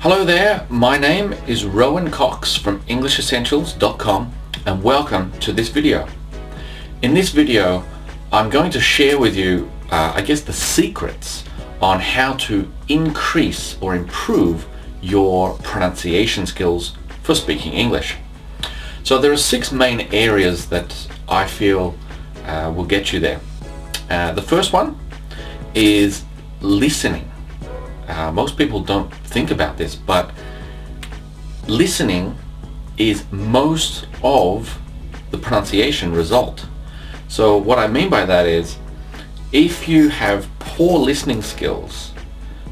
Hello there, my name is Rowan Cox from EnglishEssentials.com and welcome to this video. In this video, I'm going to share with you, the secrets on how to increase or improve your pronunciation skills for speaking English. So there are 6 main areas that I feel will get you there. The first one is listening. Most people don't think about this, but listening is most of the pronunciation result. So what I mean by that is, if you have poor listening skills,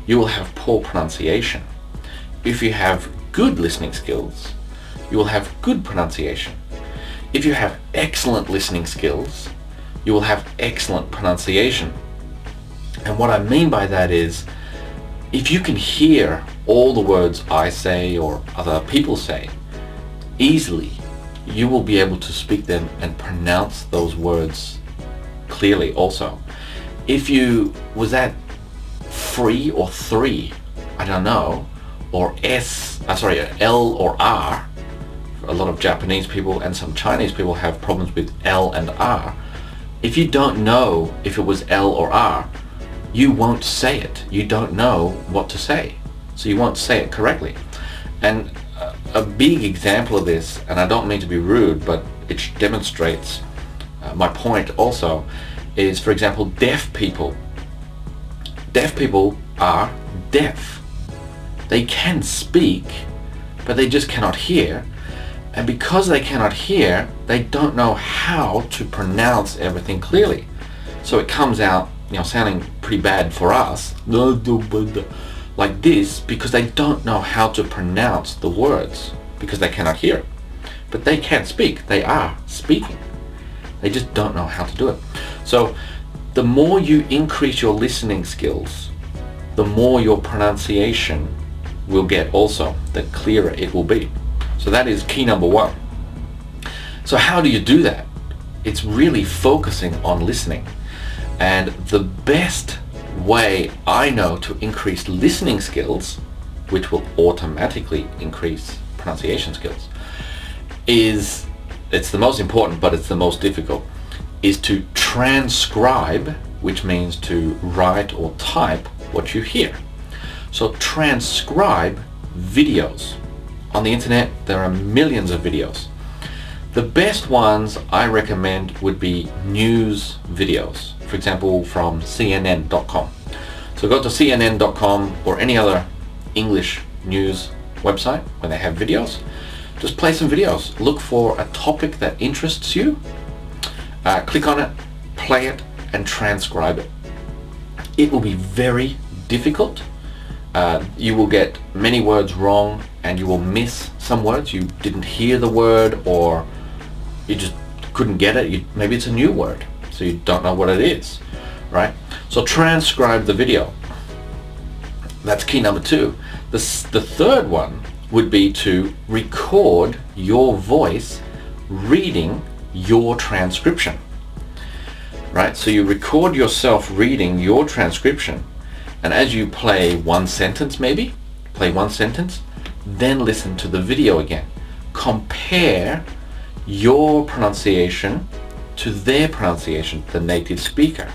you will have poor pronunciation. If you have good listening skills, you will have good pronunciation. If you have excellent listening skills, you will have excellent pronunciation. And what I mean by that is, if you can hear all the words I say or other people say easily, you will be able to speak them and pronounce those words clearly also. If you was at 3 or 3, I don't know, or L or R, a lot of Japanese people and some Chinese people have problems with L and R. If you don't know if it was L or R, you won't say it. You don't know what to say, so you won't say it correctly. And a big example of this, and I don't mean to be rude, but it demonstrates my point also, is, for example, deaf people. Deaf people are deaf. They can speak, but they just cannot hear. And because they cannot hear, they don't know how to pronounce everything clearly. So it comes out, sounding pretty bad for us, like this, because they don't know how to pronounce the words, because they cannot hear it. But they can speak. They are speaking. They just don't know how to do it. So the more you increase your listening skills, the more your pronunciation will get also, the clearer it will be. So that is key number 1. So how do you do that? It's really focusing on listening. And the best way I know to increase listening skills, which will automatically increase pronunciation skills, it's the most important, but it's the most difficult, is to transcribe, which means to write or type what you hear. So transcribe videos. On the internet, there are millions of videos. The best ones I recommend would be news videos, for example, from CNN.com. So go to CNN.com or any other English news website where they have videos. Just play some videos. Look for a topic that interests you. Click on it, play it, and transcribe it. It will be very difficult. You will get many words wrong, and you will miss some words. You didn't hear the word, or you just couldn't get it. Maybe it's a new word, so you don't know what it is, right? So transcribe the video. That's key number 2. The third one would be to record your voice reading your transcription, right? So you record yourself reading your transcription, and as you play one sentence, then listen to the video again. Compare your pronunciation to their pronunciation, the native speaker.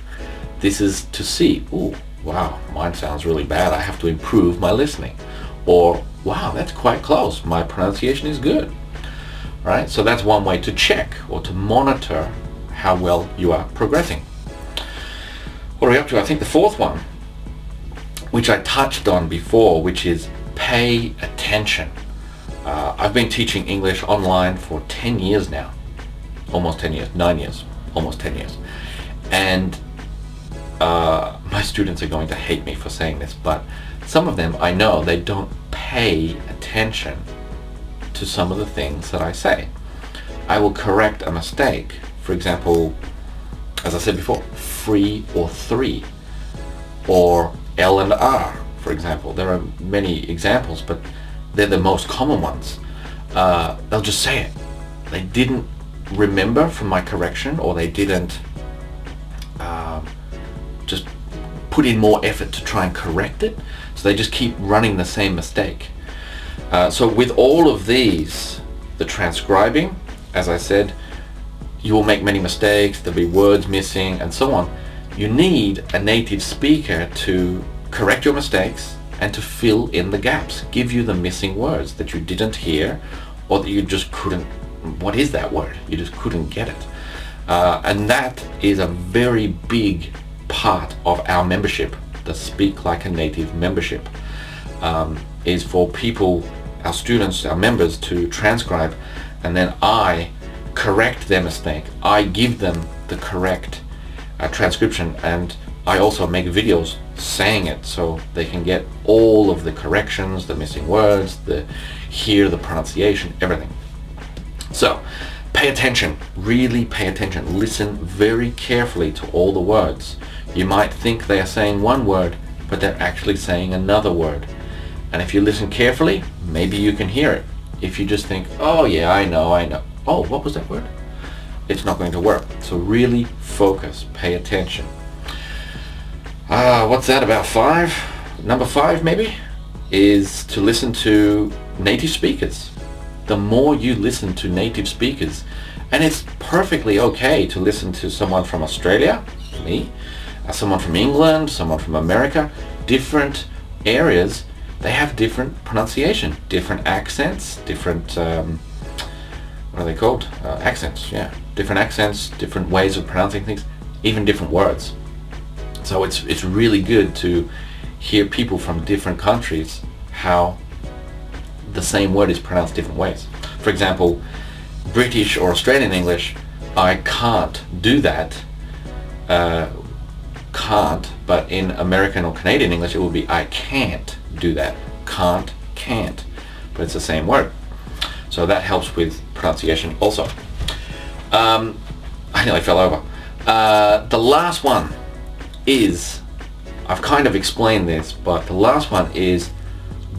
This is to see, ooh, wow, mine sounds really bad, I have to improve my listening. Or, wow, that's quite close, my pronunciation is good. Right? So that's one way to check or to monitor how well you are progressing. What are we up to? I think the 4th one, which I touched on before, which is pay attention. I've been teaching English online for 10 years now. Almost 10 years, 9 years, almost 10 years. And my students are going to hate me for saying this, but some of them, I know, they don't pay attention to some of the things that I say. I will correct a mistake. For example, as I said before, 3 or 3, or L and R, for example. There are many examples, but they're the most common ones. They'll just say it. They didn't remember from my correction, or they didn't just put in more effort to try and correct it, so they just keep running the same mistake. So with all of these, the transcribing, as I said, you will make many mistakes, there'll be words missing and so on. You need a native speaker to correct your mistakes and to fill in the gaps, give you the missing words that you didn't hear or that you just couldn't, what is that word? You just couldn't get it. And that is a very big part of our membership, the Speak Like a Native membership, is for people, our students, our members, to transcribe, and then I correct their mistake. I give them the correct transcription, and I also make videos saying it so they can get all of the corrections, the missing words, hear the pronunciation, everything. So pay attention, really pay attention. Listen very carefully to all the words. You might think they are saying one word, but they're actually saying another word. And if you listen carefully, maybe you can hear it. If you just think, oh yeah, I know. Oh, what was that word? It's not going to work. So really focus, pay attention. What's that, about 5? Number 5 maybe is to listen to native speakers. The more you listen to native speakers, and it's perfectly okay to listen to someone from Australia, me, someone from England, someone from America, different areas, they have different pronunciation, different accents, different, what are they called? Accents, yeah. Different accents, different ways of pronouncing things, even different words. So it's really good to hear people from different countries, how the same word is pronounced different ways. For example, British or Australian English, I can't do that, but in American or Canadian English it will be I can't do that. Can't, but it's the same word. So that helps with pronunciation also. I nearly fell over. The last one is, I've kind of explained this, but the last one is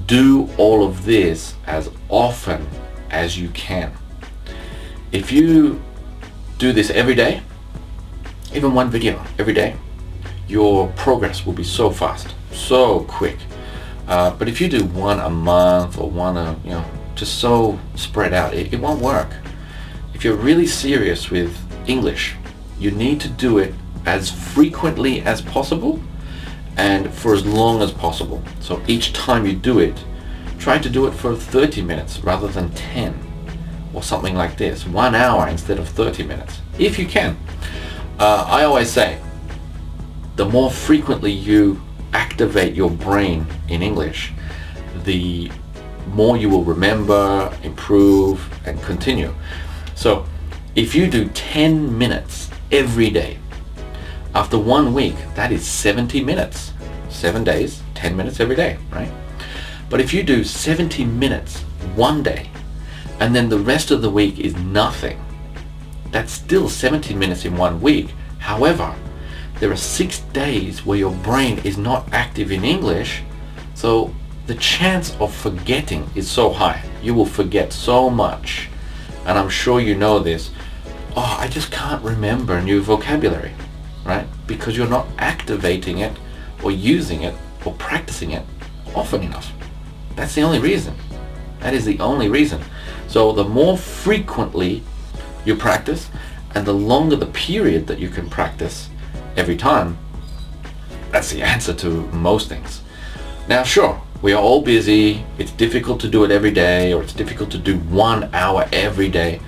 do all of this as often as you can. If you do this every day, even one video every day, your progress will be so fast, so quick. But if you do one a month or one just so spread out, it won't work. If you're really serious with English, you need to do it as frequently as possible and for as long as possible. So each time you do it, try to do it for 30 minutes rather than 10 or something like this, 1 hour instead of 30 minutes, if you can. I always say, the more frequently you activate your brain in English, the more you will remember, improve, and continue. So if you do 10 minutes every day, after 1 week, that is 70 minutes. 7 days, 10 minutes every day, right? But if you do 70 minutes one day, and then the rest of the week is nothing, that's still 70 minutes in 1 week. However, there are 6 days where your brain is not active in English, so the chance of forgetting is so high. You will forget so much, and I'm sure you know this. Oh, I just can't remember new vocabulary, right? Because you're not activating it or using it or practicing it often enough. That's the only reason. That is the only reason. So the more frequently you practice and the longer the period that you can practice every time, that's the answer to most things. Now sure, we are all busy, it's difficult to do it every day, or it's difficult to do 1 hour every day,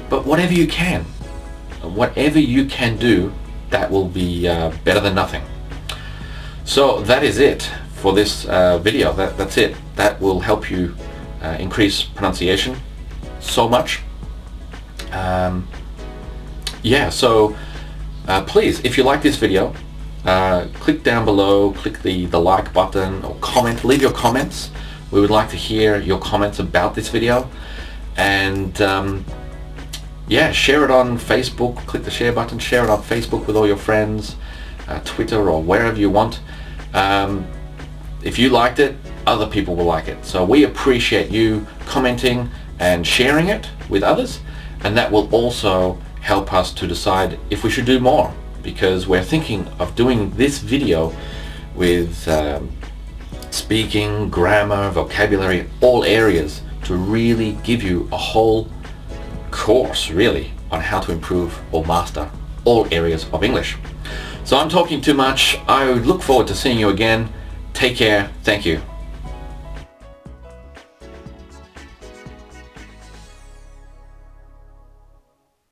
but whatever you can do, that will be better than nothing. So that is it for this video. That's it. That will help you increase pronunciation so much. So please, if you like this video, click down below, click the like button or comment, leave your comments. We would like to hear your comments about this video, and share it on Facebook. Click the share button, share it on Facebook with all your friends, Twitter or wherever you want. If you liked it, other people will like it. So we appreciate you commenting and sharing it with others, and that will also help us to decide if we should do more, because we're thinking of doing this video with speaking, grammar, vocabulary, all areas, to really give you a whole course really on how to improve or master all areas of English. So I'm talking too much. I look forward to seeing you again. Take care. Thank you.